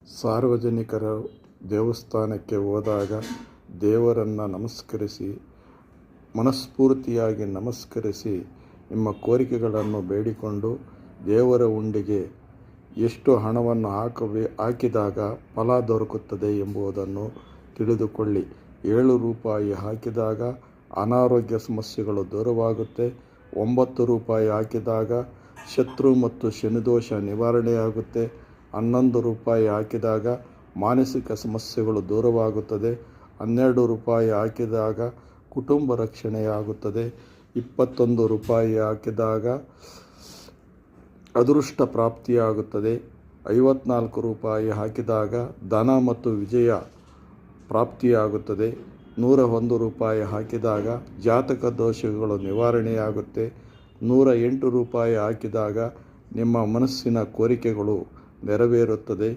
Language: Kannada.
ಸಾರ್ವಜನಿಕರು ದೇವಸ್ಥಾನಕ್ಕೆ ಹೋದಾಗ ದೇವರನ್ನು ನಮಸ್ಕರಿಸಿ, ಮನಸ್ಫೂರ್ತಿಯಾಗಿ ನಮಸ್ಕರಿಸಿ ನಿಮ್ಮ ಕೋರಿಕೆಗಳನ್ನು ಬೇಡಿಕೊಂಡು ದೇವರ ಹುಂಡಿಗೆ ಎಷ್ಟು ಹಣವನ್ನು ಹಾಕಿದಾಗ ಫಲ ದೊರಕುತ್ತದೆ ಎಂಬುದನ್ನು ತಿಳಿದುಕೊಳ್ಳಿ. 7 ರೂಪಾಯಿ ಹಾಕಿದಾಗ ಅನಾರೋಗ್ಯ ಸಮಸ್ಯೆಗಳು ದೂರವಾಗುತ್ತೆ. 9 ರೂಪಾಯಿ ಹಾಕಿದಾಗ ಶತ್ರು ಮತ್ತು ಶನಿದೋಷ ನಿವಾರಣೆಯಾಗುತ್ತೆ. 11 ರೂಪಾಯಿ ಹಾಕಿದಾಗ ಮಾನಸಿಕ ಸಮಸ್ಯೆಗಳು ದೂರವಾಗುತ್ತದೆ. 12 ರೂಪಾಯಿ ಹಾಕಿದಾಗ ಕುಟುಂಬ ರಕ್ಷಣೆಯಾಗುತ್ತದೆ. 21 ರೂಪಾಯಿ ಹಾಕಿದಾಗ ಅದೃಷ್ಟ ಪ್ರಾಪ್ತಿಯಾಗುತ್ತದೆ. 54 ರೂಪಾಯಿ ಹಾಕಿದಾಗ ಧನ ಮತ್ತು ವಿಜಯ ಪ್ರಾಪ್ತಿಯಾಗುತ್ತದೆ. 101 ರೂಪಾಯಿ ಹಾಕಿದಾಗ ಜಾತಕ ದೋಷಗಳು ನಿವಾರಣೆಯಾಗುತ್ತೆ. 108 ರೂಪಾಯಿ ಹಾಕಿದಾಗ ನಿಮ್ಮ ಮನಸ್ಸಿನ ಕೋರಿಕೆಗಳು ನೆರವೇರುತ್ತದೆ.